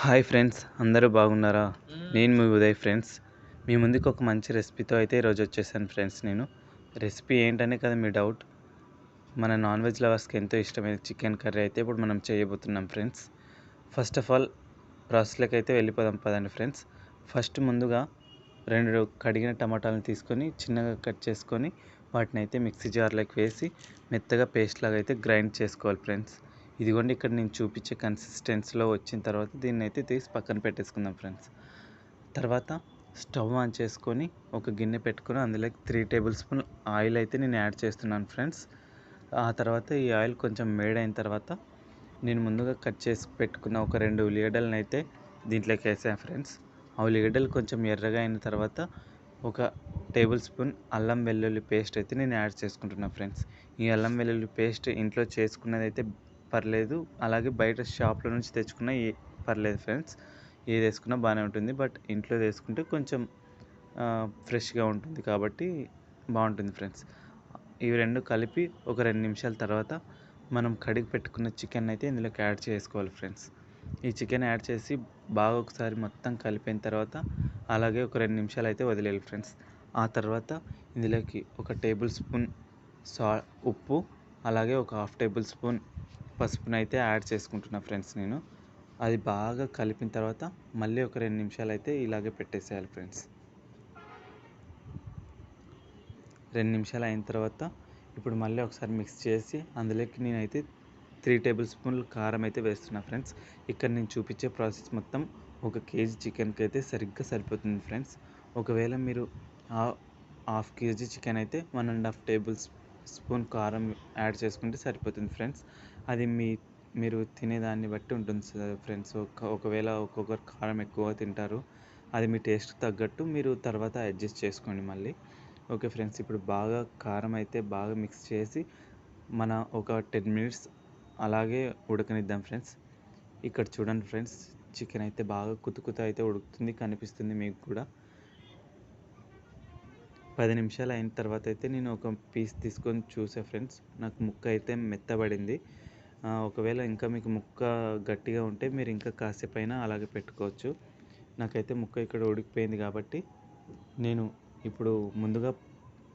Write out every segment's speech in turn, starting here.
Hi friends, అందరూ బాగున్నారా? నేను మీ ఉదయ్ ఫ్రెండ్స్. మీ ముందుకు ఒక మంచి రెసిపీతో అయితే ఈరోజు వచ్చేసాను ఫ్రెండ్స్. నేను రెసిపీ ఏంటనే కదా మీ డౌట్. మన నాన్ వెజ్ లవర్స్కి ఎంతో ఇష్టమైన చికెన్ కర్రీ అయితే ఇప్పుడు మనం చేయబోతున్నాం ఫ్రెండ్స్. ఫస్ట్ ఆఫ్ ఆల్ ప్రాసెస్లోకి అయితే వెళ్ళిపోదాం పదండి ఫ్రెండ్స్. ఫస్ట్ ముందుగా 2 కడిగిన టమాటాలను తీసుకొని చిన్నగా కట్ చేసుకొని వాటిని అయితే మిక్సీ జార్లోకి వేసి మెత్తగా పేస్ట్ లాగా అయితే గ్రైండ్ చేసుకోవాలి ఫ్రెండ్స్. ఇదిగోండి, ఇక్కడ నేను చూపించే కన్సిస్టెన్సీలో వచ్చిన తర్వాత దీన్ని అయితే తీసి పక్కన పెట్టేసుకుందాం ఫ్రెండ్స్. తర్వాత స్టవ్ ఆన్ చేసుకొని ఒక గిన్నె పెట్టుకొని అందులోకి 3 టేబుల్ స్పూన్ ఆయిల్ అయితే నేను యాడ్ చేస్తున్నాను ఫ్రెండ్స్. ఆ తర్వాత ఈ ఆయిల్ కొంచెం వేడైన తర్వాత నేను ముందుగా కట్ చేసి పెట్టుకున్న ఒక 2 ఉల్లిగడ్డలను అయితే దీంట్లోకి వేసాను ఫ్రెండ్స్. ఆ ఉల్లిగడ్డలు కొంచెం ఎర్రగా అయిన తర్వాత ఒక టేబుల్ స్పూన్ అల్లం వెల్లుల్లి పేస్ట్ అయితే నేను యాడ్ చేసుకుంటున్నాను ఫ్రెండ్స్. ఈ అల్లం వెల్లుల్లి పేస్ట్ ఇంట్లో చేసుకున్నది అయితే పర్లేదు, అలాగే బయట షాప్లో నుంచి తెచ్చుకున్న పర్లేదు ఫ్రెండ్స్. ఏది వేసుకున్నా బాగానే ఉంటుంది, బట్ ఇంట్లో వేసుకుంటే కొంచెం ఫ్రెష్గా ఉంటుంది కాబట్టి బాగుంటుంది ఫ్రెండ్స్. ఇవి రెండు కలిపి ఒక 2 నిమిషాల తర్వాత మనం కడిగి పెట్టుకున్న చికెన్ అయితే ఇందులోకి యాడ్ చేసుకోవాలి ఫ్రెండ్స్. ఈ చికెన్ యాడ్ చేసి బాగా ఒకసారి మొత్తం కలిపిన తర్వాత అలాగే ఒక 2 నిమిషాలు అయితే వదిలేయాలి ఫ్రెండ్స్. ఆ తర్వాత ఇందులోకి ఒక టేబుల్ స్పూన్ ఉప్పు, అలాగే ఒక హాఫ్ టేబుల్ స్పూన్ పసుపును అయితే యాడ్ చేసుకుంటున్నా ఫ్రెండ్స్ నేను. అది బాగా కలిపిన తర్వాత మళ్ళీ ఒక 2 నిమిషాలు అయితే ఇలాగే పెట్టేసేయాలి ఫ్రెండ్స్. 2 నిమిషాలు అయిన తర్వాత ఇప్పుడు మళ్ళీ ఒకసారి మిక్స్ చేసి అందులోకి నేనైతే 3 టేబుల్ స్పూన్లు కారం అయితే వేస్తున్నా ఫ్రెండ్స్. ఇక్కడ నేను చూపించే ప్రాసెస్ మొత్తం 1 కేజీ చికెన్కి అయితే సరిగ్గా సరిపోతుంది ఫ్రెండ్స్. ఒకవేళ మీరు హాఫ్ కేజీ చికెన్ అయితే 1.5 టేబుల్ స్పూన్ కారం యాడ్ చేసుకుంటే సరిపోతుంది ఫ్రెండ్స్. అది మీరు తినేదాన్ని బట్టి ఉంటుంది ఫ్రెండ్స్. ఒకవేళ ఒక్కొక్కరు కారం ఎక్కువ తింటారు, అది మీ టేస్ట్కి తగ్గట్టు మీరు తర్వాత అడ్జస్ట్ చేసుకోండి మళ్ళీ. ఓకే ఫ్రెండ్స్, ఇప్పుడు బాగా కారం అయితే బాగా మిక్స్ చేసి మన ఒక 10 మినిట్స్ అలాగే ఉడకనిద్దాం ఫ్రెండ్స్. ఇక్కడ చూడండి ఫ్రెండ్స్, చికెన్ అయితే బాగా కుతుకుత అయితే ఉడుకుతుంది, కనిపిస్తుంది మీకు కూడా. 10 నిమిషాలు అయిన తర్వాత అయితే నేను ఒక పీస్ తీసుకొని చూసా ఫ్రెండ్స్. నాకు ముక్క అయితే మెత్తబడింది. ఒకవేళ ఇంకా మీకు ముక్క గట్టిగా ఉంటే మీరు ఇంకా కాసేపు అయినా అలాగే పెట్టుకోవచ్చు. నాకైతే ముక్క ఇక్కడ ఉడికిపోయింది కాబట్టి నేను ఇప్పుడు ముందుగా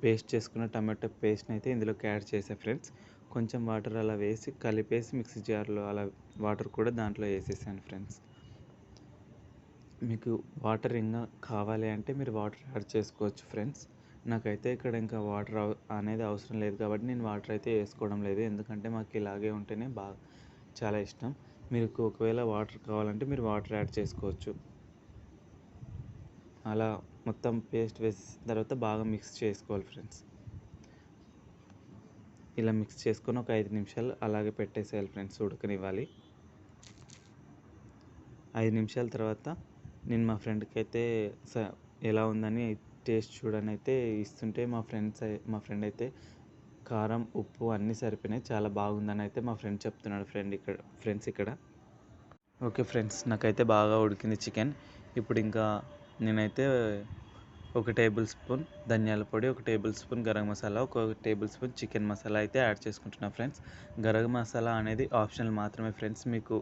పేస్ట్ చేసుకున్న టమాటో పేస్ట్ని అయితే ఇందులోకి యాడ్ చేసాను ఫ్రెండ్స్. కొంచెం వాటర్ అలా వేసి కలిపేసి మిక్సీ జార్లో అలా వాటర్ కూడా దాంట్లో వేసేసాను ఫ్రెండ్స్. మీకు వాటర్ ఇంకా కావాలి అంటే మీరు వాటర్ యాడ్ చేసుకోవచ్చు ఫ్రెండ్స్. నాకైతే ఇక్కడ ఇంకా వాటర్ అనేది అవసరం లేదు కాబట్టి నేను వాటర్ అయితే వేసుకోవడం లేదు, ఎందుకంటే మాకు ఇలాగే ఉంటేనే బాగా చాలా ఇష్టం. మీకు ఒకవేళ వాటర్ కావాలంటే మీరు వాటర్ యాడ్ చేసుకోవచ్చు. అలా మొత్తం పేస్ట్ వేసిన తర్వాత బాగా మిక్స్ చేసుకోవాలి ఫ్రెండ్స్. ఇలా మిక్స్ చేసుకొని ఒక 5 నిమిషాలు అలాగే పెట్టేసేయాలి ఫ్రెండ్స్, ఉడకనివ్వాలి. 5 నిమిషాల తర్వాత నేను మా ఫ్రెండ్కి అయితే ఎలా ఉందని టేస్ట్ చూడని అయితే ఇస్తుంటే మా ఫ్రెండ్ అయితే కారం ఉప్పు అన్నీ సరిపోయినాయి, చాలా బాగుందని అయితే మా ఫ్రెండ్ చెప్తున్నాడు ఫ్రెండ్స్ ఇక్కడ. ఓకే ఫ్రెండ్స్, నాకైతే బాగా ఉడికింది చికెన్. ఇప్పుడు ఇంకా నేనైతే 1 టేబుల్ స్పూన్ ధనియాల పొడి, 1 table spoon garam masala, 1 table spoon chicken masala అయితే యాడ్ చేసుకుంటున్నాను ఫ్రెండ్స్. గరం మసాలా అనేది ఆప్షనల్ మాత్రమే ఫ్రెండ్స్. మీకు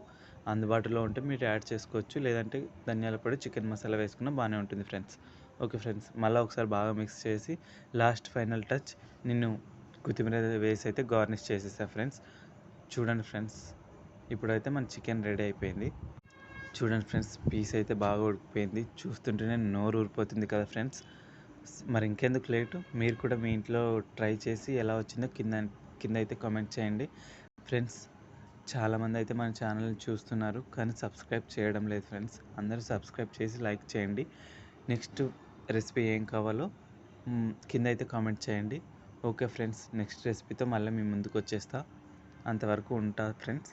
అందుబాటులో ఉంటే మీరు యాడ్ చేసుకోవచ్చు, లేదంటే ధనియాల పొడి చికెన్ మసాలా వేసుకున్నా బాగానే ఉంటుంది ఫ్రెండ్స్. ఓకే ఫ్రెండ్స్, మళ్ళీ ఒకసారి బాగా మిక్స్ చేసి లాస్ట్ ఫైనల్ టచ్ నేను కొత్తిమీర వేసి అయితే గార్నిష్ చేసేసా ఫ్రెండ్స్. చూడండి ఫ్రెండ్స్, ఇప్పుడైతే మన చికెన్ రెడీ అయిపోయింది. చూడండి ఫ్రెండ్స్, పీస్ అయితే బాగా ఉడికిపోయింది, చూస్తుంటేనే నోరు ఊరిపోతుంది కదా ఫ్రెండ్స్. మరి ఇంకెందుకు లేటు, మీరు కూడా మీ ఇంట్లో ట్రై చేసి ఎలా వచ్చిందో కింద అయితే కామెంట్ చేయండి ఫ్రెండ్స్. చాలామంది అయితే మన ఛానల్ని చూస్తున్నారు కానీ సబ్స్క్రైబ్ చేయడం లేదు ఫ్రెండ్స్. అందరూ సబ్స్క్రైబ్ చేసి లైక్ చేయండి. నెక్స్ట్ రెసిపీ ఏం కావాలో కింద అయితే కామెంట్ చేయండి. ఓకే ఫ్రెండ్స్, నెక్స్ట్ రెసిపీతో మళ్ళీ మీ ముందుకు వచ్చేస్తా. అంతవరకు ఉంటా ఫ్రెండ్స్.